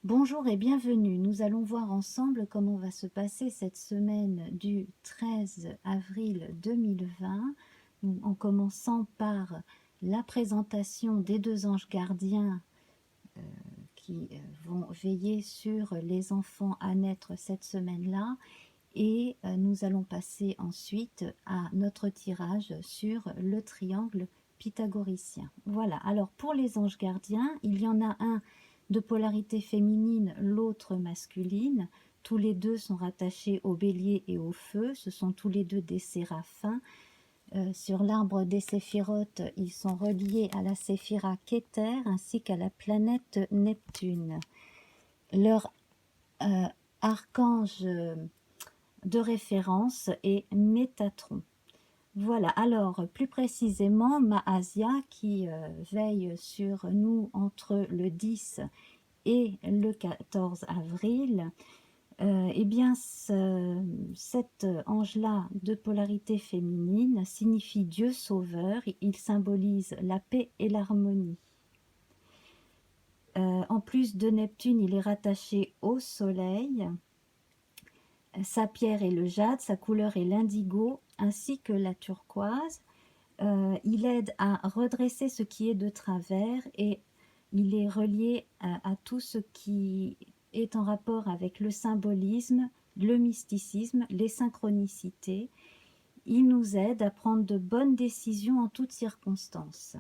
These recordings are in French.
Bonjour et bienvenue. Nous allons voir ensemble comment va se passer cette semaine du 13 avril 2020, en commençant par la présentation des deux anges gardiens qui vont veiller sur les enfants à naître cette semaine-là. Et nous allons passer ensuite à notre tirage sur le triangle pythagoricien. Voilà, alors pour les anges gardiens, il y en a un de polarité féminine, l'autre masculine. Tous les deux sont rattachés au bélier et au feu. Ce sont tous les deux des séraphins. Sur l'arbre des séphirotes, ils sont reliés à la séphira Kéter ainsi qu'à la planète Neptune. Leur archange de référence est Métatron. Voilà, alors plus précisément, Maasia qui veille sur nous entre le 10 et le 14 avril, eh bien cet ange-là de polarité féminine signifie Dieu sauveur, il symbolise la paix et l'harmonie. En plus de Neptune, il est rattaché au soleil. Sa pierre est le jade, sa couleur est l'indigo ainsi que la turquoise. Il aide à redresser ce qui est de travers et il est relié à tout ce qui est en rapport avec le symbolisme, le mysticisme, les synchronicités. Il nous aide à prendre de bonnes décisions en toutes circonstances.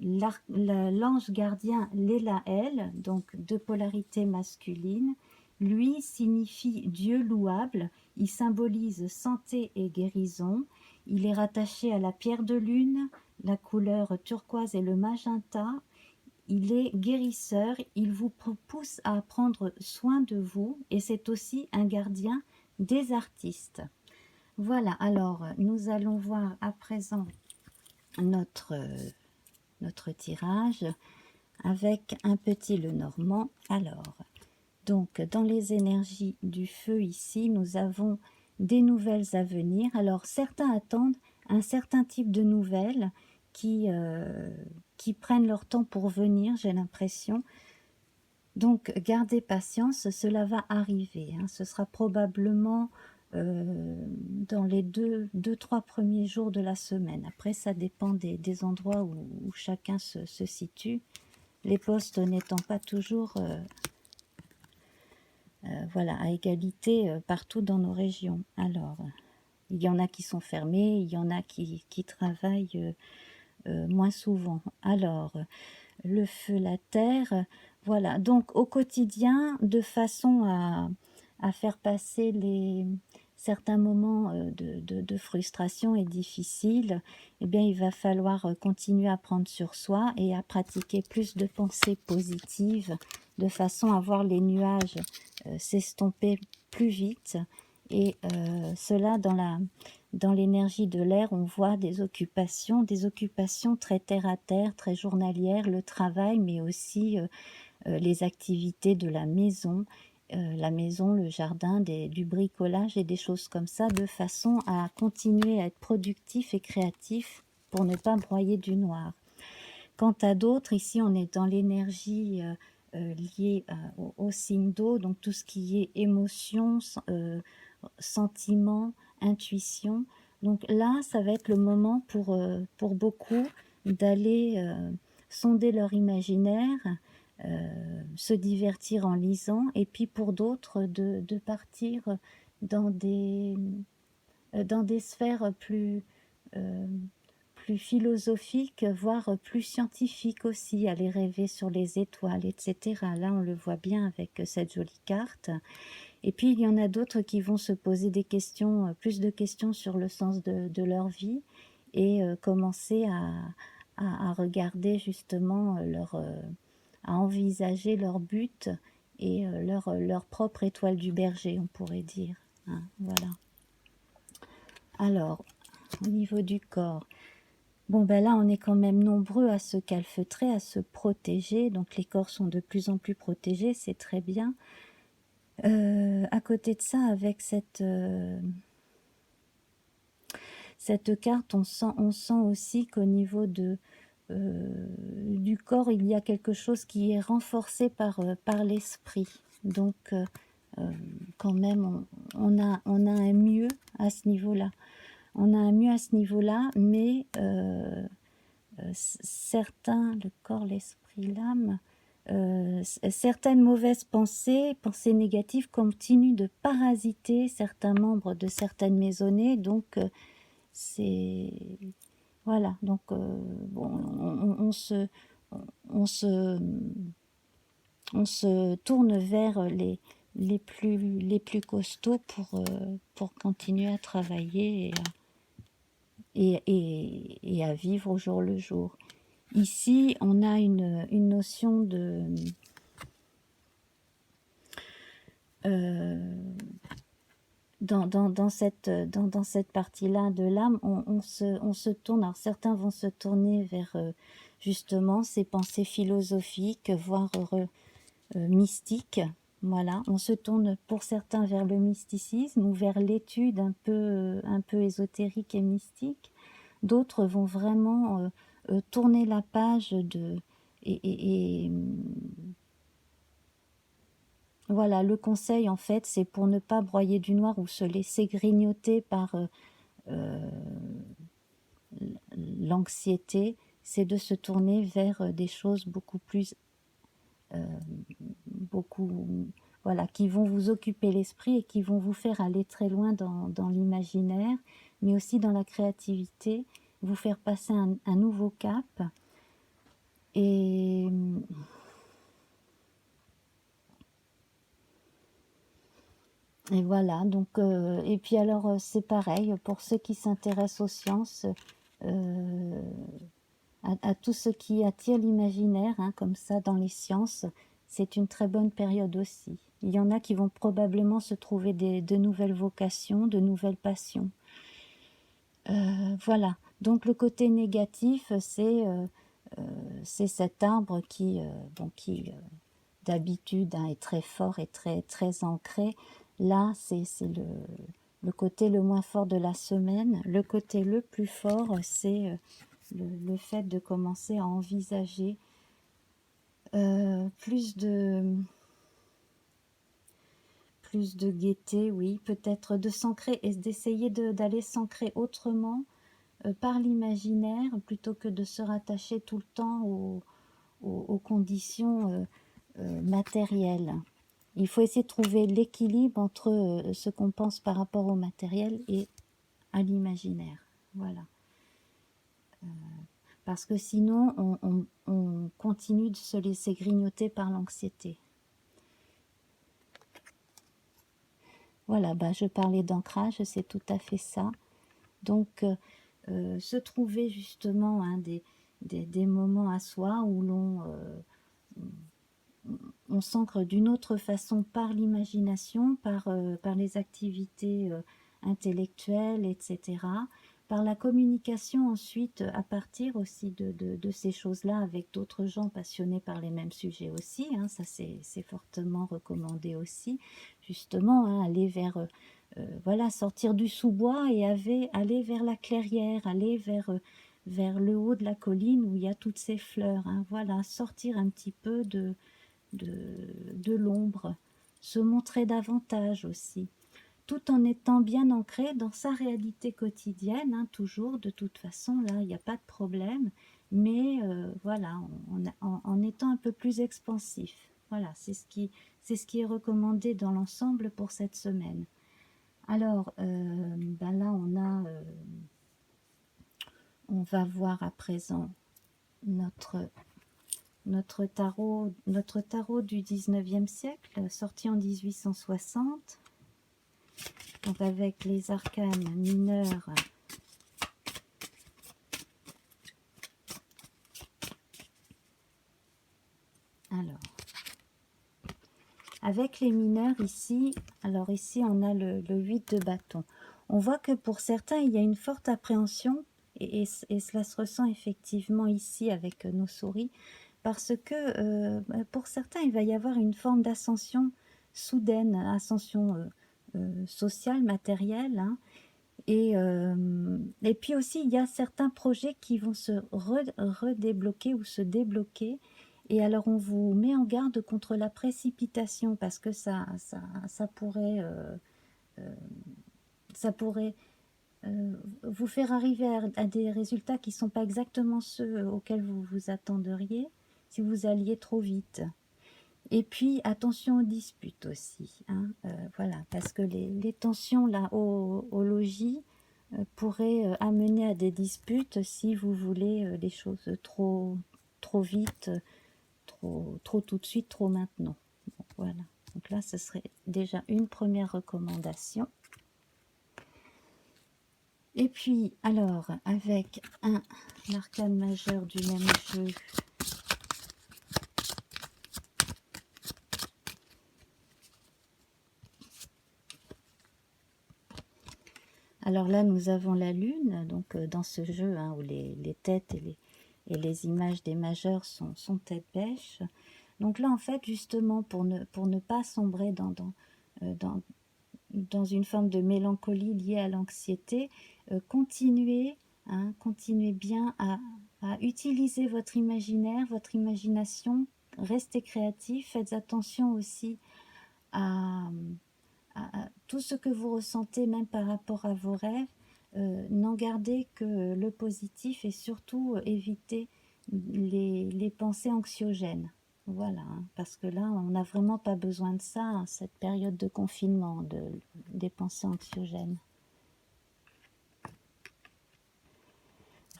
L'ange gardien Lélaël, donc de polarité masculine, lui signifie Dieu louable, il symbolise santé et guérison, il est rattaché à la pierre de lune, la couleur turquoise et le magenta, il est guérisseur, il vous pousse à prendre soin de vous et c'est aussi un gardien des artistes. Voilà, alors nous allons voir à présent notre tirage avec un petit Lenormand. Alors, donc dans les énergies du feu ici, nous avons des nouvelles à venir. Alors certains attendent un certain type de nouvelles qui prennent leur temps pour venir, j'ai l'impression. Donc gardez patience, cela va arriver. Hein. Ce sera probablement dans les deux, trois premiers jours de la semaine. Après, ça dépend des endroits où chacun se situe. Les postes n'étant pas toujours voilà, à égalité partout dans nos régions. Alors, il y en a qui sont fermés, il y en a qui travaillent moins souvent. Alors, le feu, la terre, voilà. Donc, au quotidien, de façon à faire passer certains moments de frustration et difficiles, eh bien, il va falloir continuer à prendre sur soi et à pratiquer plus de pensées positives de façon à voir les nuages s'estomper plus vite. Et cela, dans l'énergie de l'air, on voit des occupations très terre à terre, très journalières, le travail, mais aussi les activités de la maison, le jardin, du bricolage et des choses comme ça, de façon à continuer à être productif et créatif pour ne pas broyer du noir. Quant à d'autres, ici on est dans l'énergie liée au signe d'eau, donc tout ce qui est émotion, sentiment, intuition. Donc là, ça va être le moment pour beaucoup d'aller sonder leur imaginaire, se divertir en lisant, et puis pour d'autres de partir dans des sphères plus philosophiques, voire plus scientifiques aussi, aller rêver sur les étoiles, etc. Là, on le voit bien avec cette jolie carte. Et puis, il y en a d'autres qui vont se poser des questions, plus de questions sur le sens de leur vie et commencer à regarder justement à envisager leur but et leur propre étoile du berger, on pourrait dire. Hein, voilà. Alors, au niveau du corps, bon ben là on est quand même nombreux à se calfeutrer, à se protéger, donc les corps sont de plus en plus protégés, c'est très bien. À côté de ça, avec cette carte, on sent aussi qu'au niveau de du corps, il y a quelque chose qui est renforcé par l'esprit. Donc, quand même, on a un mieux à ce niveau-là. On a un mieux à ce niveau-là, mais certains, le corps, l'esprit, l'âme, certaines mauvaises pensées, pensées négatives, continuent de parasiter certains membres de certaines maisonnées. Donc, c'est... Voilà, donc bon, on se, on se tourne vers les plus costauds pour continuer à travailler et à vivre au jour le jour. Ici, on a une notion de... dans cette partie-là de l'âme, on se tourne, alors certains vont se tourner vers justement ces pensées philosophiques, voire mystiques. Voilà, on se tourne pour certains vers le mysticisme ou vers l'étude un peu ésotérique et mystique. D'autres vont vraiment tourner la page et voilà, le conseil en fait, c'est pour ne pas broyer du noir ou se laisser grignoter par l'anxiété, c'est de se tourner vers des choses beaucoup plus, voilà, qui vont vous occuper l'esprit et qui vont vous faire aller très loin dans l'imaginaire, mais aussi dans la créativité, vous faire passer un nouveau cap. Et voilà, donc, et puis alors c'est pareil, pour ceux qui s'intéressent aux sciences, à tout ce qui attire l'imaginaire, hein, comme ça dans les sciences, c'est une très bonne période aussi. Il y en a qui vont probablement se trouver de nouvelles vocations, de nouvelles passions. Voilà, donc le côté négatif, c'est cet arbre qui, d'habitude hein, est très fort et très, très ancré. Là, c'est le côté le moins fort de la semaine. Le côté le plus fort, c'est le fait de commencer à envisager plus de gaieté, oui, peut-être de s'ancrer et d'essayer d'aller s'ancrer autrement par l'imaginaire plutôt que de se rattacher tout le temps aux conditions matérielles. Il faut essayer de trouver l'équilibre entre ce qu'on pense par rapport au matériel et à l'imaginaire. Voilà. Parce que sinon, on continue de se laisser grignoter par l'anxiété. Voilà, bah, je parlais d'ancrage, c'est tout à fait ça. Donc, se trouver justement hein, des moments à soi où on s'ancre d'une autre façon par l'imagination, par les activités intellectuelles, etc. Par la communication ensuite à partir aussi de ces choses-là avec d'autres gens passionnés par les mêmes sujets aussi. Hein, ça c'est fortement recommandé aussi. Justement, hein, aller vers... voilà, sortir du sous-bois et aller vers la clairière, aller vers le haut de la colline où il y a toutes ces fleurs. Hein, voilà, sortir un petit peu de l'ombre, se montrer davantage aussi, tout en étant bien ancré dans sa réalité quotidienne, hein, toujours, de toute façon, là, il n'y a pas de problème, mais voilà, en étant un peu plus expansif. Voilà, c'est ce qui est recommandé dans l'ensemble pour cette semaine. Alors, ben là, on va voir à présent notre tarot du 19e siècle, sorti en 1860, donc avec les arcanes mineurs. Alors, avec les mineurs ici, alors ici on a le 8 de bâton. On voit que pour certains, il y a une forte appréhension, et cela se ressent effectivement ici avec nos souris, parce que pour certains, il va y avoir une forme d'ascension soudaine, ascension sociale, matérielle, hein, Et puis aussi, il y a certains projets qui vont se redébloquer ou se débloquer. Et alors, on vous met en garde contre la précipitation parce que ça pourrait, vous faire arriver à des résultats qui ne sont pas exactement ceux auxquels vous vous attendriez si vous alliez trop vite. Et puis, attention aux disputes aussi. Hein, voilà, parce que les tensions là au logis pourraient amener à des disputes si vous voulez les choses trop vite, trop tout de suite, trop maintenant. Bon, voilà. Donc là, ce serait déjà une première recommandation. Et puis, alors, avec un arcane majeur du même jeu, alors là, nous avons la lune, donc dans ce jeu hein, où les têtes et les images des majeurs sont tête bêche. Donc là, en fait, justement, pour ne pas sombrer dans une forme de mélancolie liée à l'anxiété, continuez bien à utiliser votre imaginaire, votre imagination, restez créatif, faites attention aussi à tout ce que vous ressentez, même par rapport à vos rêves, n'en gardez que le positif et surtout évitez les pensées anxiogènes. Voilà, hein, parce que là, on n'a vraiment pas besoin de ça, hein, cette période de confinement, des pensées anxiogènes.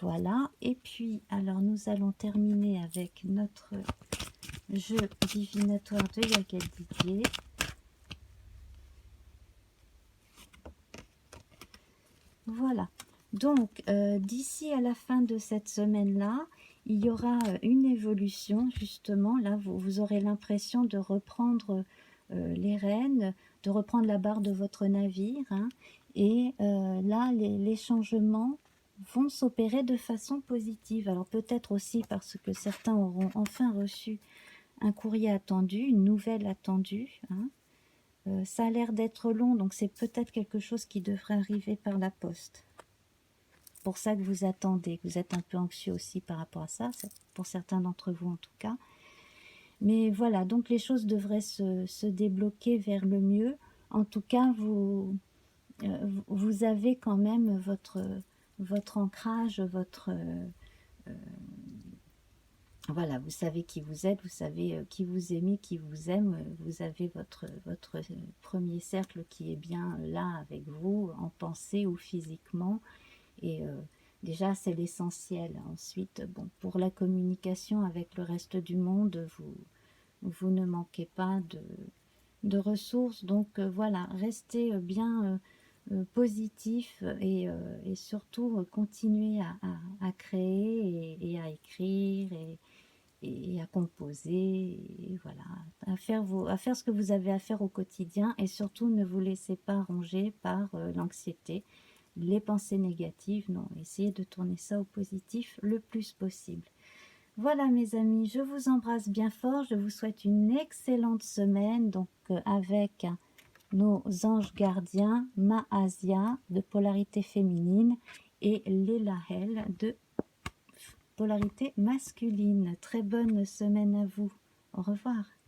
Voilà, et puis, alors nous allons terminer avec notre jeu divinatoire de Yael Didier. Voilà, donc d'ici à la fin de cette semaine-là, il y aura une évolution, justement. Là, vous aurez l'impression de reprendre les rênes, de reprendre la barre de votre navire. Hein, et là, les changements vont s'opérer de façon positive. Alors peut-être aussi parce que certains auront enfin reçu un courrier attendu, une nouvelle attendue. Hein. Ça a l'air d'être long, donc c'est peut-être quelque chose qui devrait arriver par la poste. Pour ça que vous attendez, que vous êtes un peu anxieux aussi par rapport à ça, pour certains d'entre vous en tout cas. Mais voilà, donc les choses devraient se débloquer vers le mieux. En tout cas, vous avez quand même votre ancrage, voilà, vous savez qui vous êtes, vous savez qui vous aimez, qui vous aime, vous avez votre premier cercle qui est bien là avec vous, en pensée ou physiquement, et déjà c'est l'essentiel. Ensuite, bon, pour la communication avec le reste du monde, vous ne manquez pas de ressources, donc voilà, restez bien positif et surtout continuez à créer et à écrire et à composer, et voilà, à faire ce que vous avez à faire au quotidien, et surtout ne vous laissez pas ronger par l'anxiété, les pensées négatives. Non, essayez de tourner ça au positif le plus possible. Voilà mes amis, je vous embrasse bien fort, je vous souhaite une excellente semaine, donc avec nos anges gardiens, Maasia de polarité féminine et Lélahel de polarité masculine. Très bonne semaine à vous. Au revoir.